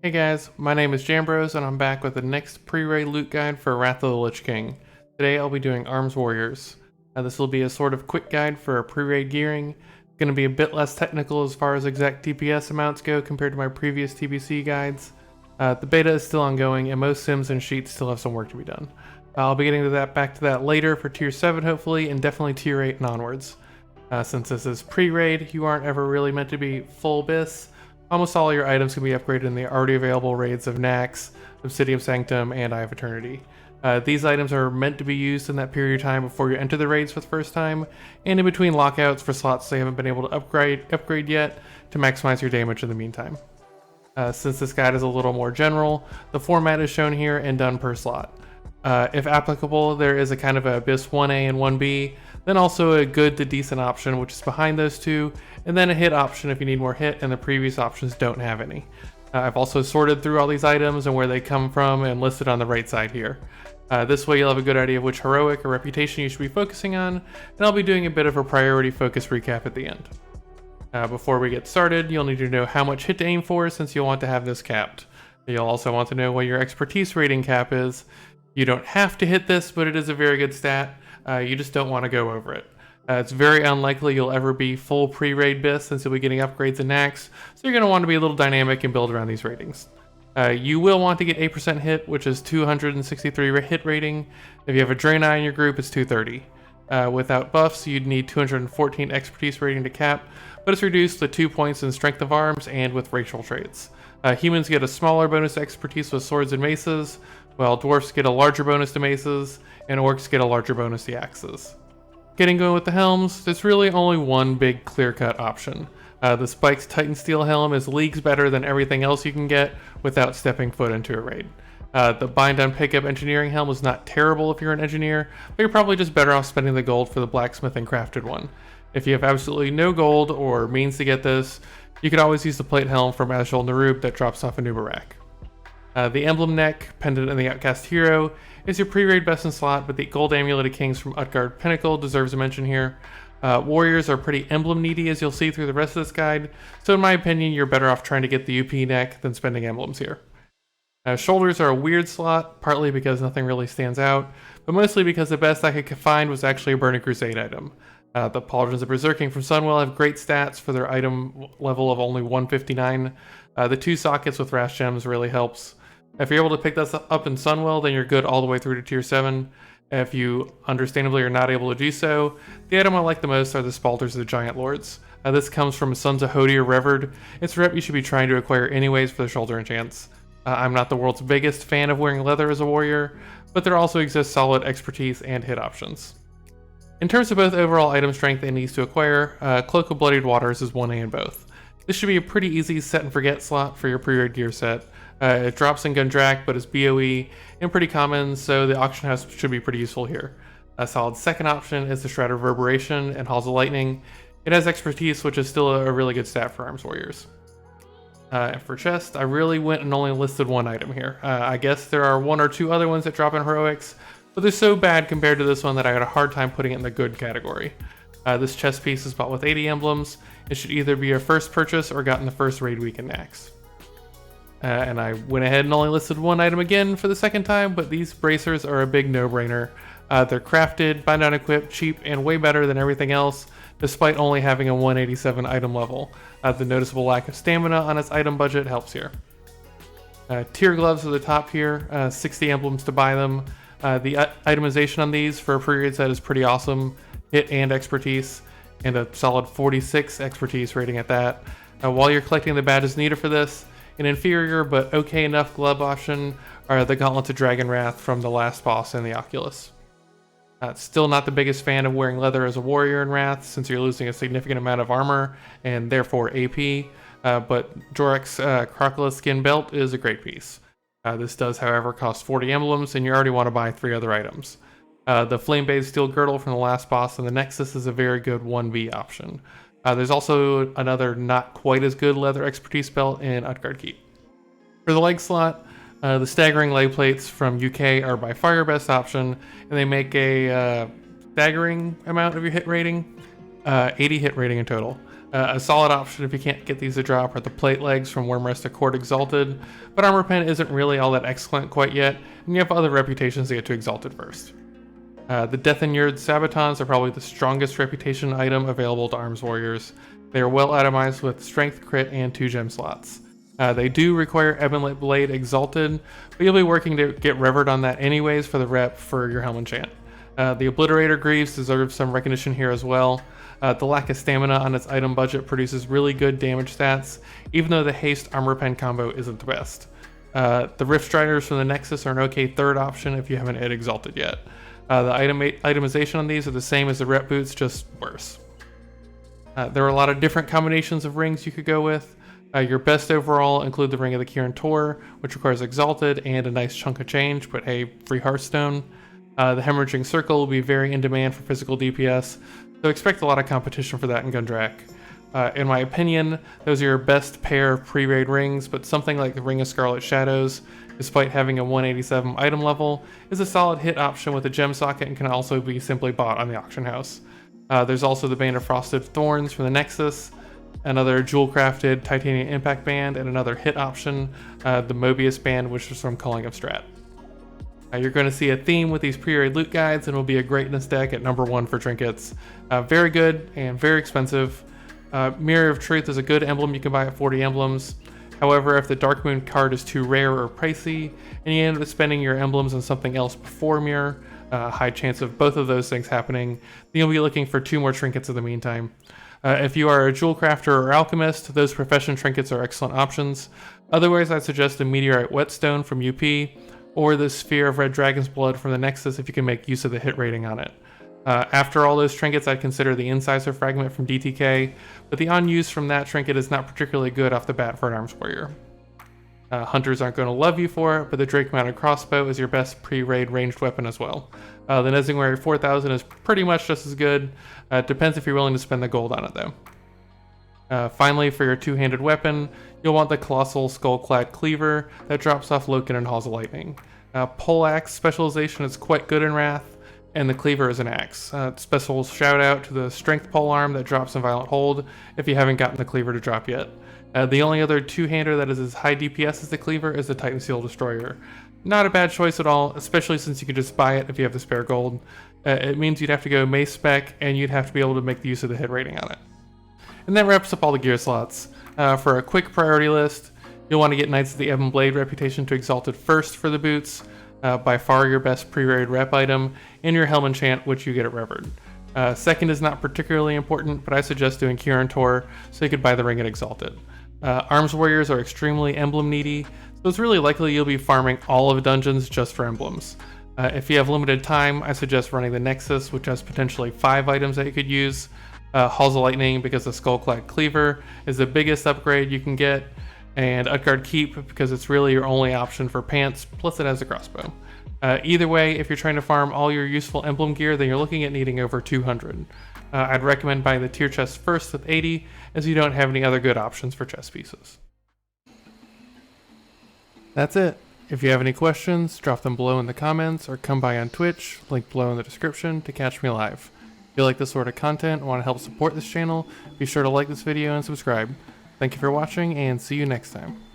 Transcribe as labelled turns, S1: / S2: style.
S1: Hey guys, my name is Jambros and I'm back with the next pre-raid loot guide for Wrath of the Lich King. Today I'll be doing Arms Warriors. This will be a sort of quick guide for pre-raid gearing. It's going to be a bit less technical as far as exact TPS amounts go compared to my previous TBC guides. The beta is still ongoing and most sims and sheets still have some work to be done. I'll be getting back to that later for tier 7 hopefully, and definitely tier 8 and onwards. Since this is pre-raid, you aren't ever really meant to be full bis. Almost all your items can be upgraded in the already available raids of naxx, obsidian, sanctum, and Eye of Eternity. These items are meant to be used in that period of time before you enter the raids for the first time, and in between lockouts for slots they haven't been able to upgrade yet to maximize your damage in the meantime. Since this guide is a little more general, the format is shown here and done per slot. If applicable, there is a kind of a Abyss 1A and 1B, then also a good to decent option, which is behind those two, and then a hit option if you need more hit, and the previous options don't have any. I've also sorted through all these items and where they come from and listed on the right side here. This way you'll have a good idea of which heroic or reputation you should be focusing on, and I'll be doing a bit of a priority focus recap at the end. Before we get started, you'll need to know how much hit to aim for since you'll want to have this capped. You'll also want to know what your expertise rating cap is. You don't have to hit this, but it is a very good stat. You just don't want to go over it. It's very unlikely you'll ever be full pre-raid bis since you'll be getting upgrades in naxx, so you're going to want to be a little dynamic and build around these ratings. You will want to get 8% hit, which is 263 hit rating. If you have a Draenei in your group, it's 230. Without buffs, you'd need 214 expertise rating to cap, but it's reduced to 2 points in strength of arms and with racial traits. Humans get a smaller bonus to expertise with swords and maces, while dwarfs get a larger bonus to maces, and orcs get a larger bonus to axes. Getting going with the helms, there's really only one big clear-cut option. The Spiked Titan Steel helm is leagues better than everything else you can get without stepping foot into a raid. The Bind on Pickup Engineering helm is not terrible if you're an engineer, but you're probably just better off spending the gold for the blacksmith and crafted one. If you have absolutely no gold or means to get this, you could always use the plate helm from Azul Narub that drops off a Nubarak. The Emblem Neck, Pendant and the Outcast Hero, is your pre-raid best in slot, but the Gold Amulet of Kings from Utgard Pinnacle deserves a mention here. Warriors are pretty emblem needy as you'll see through the rest of this guide, so in my opinion you're better off trying to get the UP neck than spending emblems here. Shoulders are a weird slot, partly because nothing really stands out, but mostly because the best I could find was actually a Burning Crusade item. The Pauldrons of Berserking from Sunwell have great stats for their item level of only 159. The 2 sockets with Rash Gems really helps. If you're able to pick this up in Sunwell, then you're good all the way through to tier 7. If you understandably are not able to do so, the item I like the most are the Spalters of the Giant Lords. This comes from Sons of Hody or Revered. It's a rep you should be trying to acquire anyways for the shoulder enchants. I'm not the world's biggest fan of wearing leather as a warrior, but there also exists solid expertise and hit options. In terms of both overall item strength and needs to acquire, Cloak of Bloodied Waters is 1A in both. This should be a pretty easy set and forget slot for your pre-raid gear set. It drops in Gundrak, but is BOE and pretty common, so the auction house should be pretty useful here. A solid second option is the Shroud of Reverberation and Halls of Lightning. It has expertise, which is still a really good stat for Arms Warriors. And for chest, I really went and only listed one item here. I guess there are 1 or 2 other ones that drop in heroics, but they're so bad compared to this one that I had a hard time putting it in the good category. This chest piece is bought with 80 emblems. It should either be a first purchase or gotten the first raid week in naxx. And I went ahead and only listed one item again for the second time, but these bracers are a big no-brainer. They're crafted, bind on equipped, cheap, and way better than everything else, despite only having a 187 item level. The noticeable lack of stamina on its item budget helps here. Tier gloves are the top here, 60 emblems to buy them. The itemization on these for a pre-raid set is pretty awesome, hit and expertise, and a solid 46 expertise rating at that. While you're collecting the badges needed for this, an inferior but okay enough glove option are the Gauntlets of Dragon Wrath from the last boss in the Oculus. Still not the biggest fan of wearing leather as a warrior in Wrath since you're losing a significant amount of armor and therefore AP, but Jorek's Crocodile Skin Belt is a great piece. This does however cost 40 emblems and you already want to buy 3 other items. The Flame-Bathed Steel Girdle from the last boss in the Nexus is a very good 1V option. There's also another not quite as good leather expertise belt in Utgard Keep. For the leg slot, the staggering leg plates from UK are by far your best option, and they make a staggering amount of your hit rating, 80 hit rating in total. A solid option if you can't get these to drop are the plate legs from Wormrest Accord Exalted, but Armor Pen isn't really all that excellent quite yet, and you have other reputations to get to Exalted first. The Death Inured Sabatons are probably the strongest reputation item available to Arms Warriors. They are well itemized with Strength, Crit, and 2 gem slots. They do require Ebonlit Blade Exalted, but you'll be working to get revered on that anyways for the rep for your Helm enchant. The Obliterator Greaves deserves some recognition here as well. The lack of stamina on its item budget produces really good damage stats, even though the Haste Armor Pen combo isn't the best. The Rift Striders from the naxx are an okay third option if you haven't hit Exalted yet. The itemization on these are the same as the rep boots, just worse. There are a lot of different combinations of rings you could go with. Your best overall include the Ring of the Kirin Tor, which requires Exalted and a nice chunk of change, but hey, free Hearthstone. The Hemorrhaging Circle will be very in demand for physical DPS, so expect a lot of competition for that in Gundrak. In my opinion, those are your best pair of pre-raid rings, but something like the Ring of Scarlet Shadows, despite having a 187 item level, is a solid hit option with a gem socket and can also be simply bought on the auction house. There's also the Band of Frosted Thorns from the naxx, another jewel-crafted titanium impact band, and another hit option, the Mobius band, which is from Calling of Strat. You're going to see a theme with these pre-raid loot guides, and will be a greatness deck at number 1 for Trinkets. Very good and very expensive. Mirror of Truth is a good emblem you can buy at 40 emblems. However, if the Dark Moon card is too rare or pricey, and you end up spending your emblems on something else before Mirror, high chance of both of those things happening, then you'll be looking for 2 more trinkets in the meantime. If you are a jewel crafter or alchemist, those profession trinkets are excellent options. Otherwise, I'd suggest a Meteorite Whetstone from UP, or the Sphere of Red Dragon's Blood from the naxx if you can make use of the hit rating on it. After all those trinkets, I'd consider the Incisor Fragment from DTK, but the unused from that trinket is not particularly good off the bat for an Arms Warrior. Hunters aren't going to love you for it, but the Drake Mounted Crossbow is your best pre-raid ranged weapon as well. The Nezingwari 4000 is pretty much just as good. It depends if you're willing to spend the gold on it though. Finally, for your two-handed weapon, you'll want the Colossal Skullclad Cleaver that drops off Loken and Halls of Lightning. Poleaxe specialization is quite good in Wrath, and the Cleaver is an axe. Special shout out to the Strength Polearm that drops in Violent Hold if you haven't gotten the Cleaver to drop yet. The only other two-hander that is as high DPS as the Cleaver is the Titan Seal Destroyer. Not a bad choice at all, especially since you can just buy it if you have the spare gold. It means you'd have to go mace spec, and you'd have to be able to make the use of the hit rating on it. And that wraps up all the gear slots. For a quick priority list, you'll want to get Knights of the Ebon Blade reputation to Exalted first for the boots, by far your best pre-raid rep item, and your Helm enchant, which you get at Revered. Second is not particularly important, but I suggest doing Kirin Tor so you could buy the ring at Exalted. Arms Warriors are extremely emblem needy, so it's really likely you'll be farming all of dungeons just for emblems. If you have limited time, I suggest running the naxx, which has potentially 5 items that you could use. Halls of Lightning because the Skullclad Cleaver is the biggest upgrade you can get, and Utgard Keep because it's really your only option for pants, plus it has a crossbow. Either way, if you're trying to farm all your useful emblem gear, then you're looking at needing over 200. I'd recommend buying the tier chest first with 80, as you don't have any other good options for chest pieces. That's it. If you have any questions, drop them below in the comments, or come by on Twitch, link below in the description, to catch me live. If you like this sort of content and want to help support this channel, be sure to like this video and subscribe. Thank you for watching, and see you next time.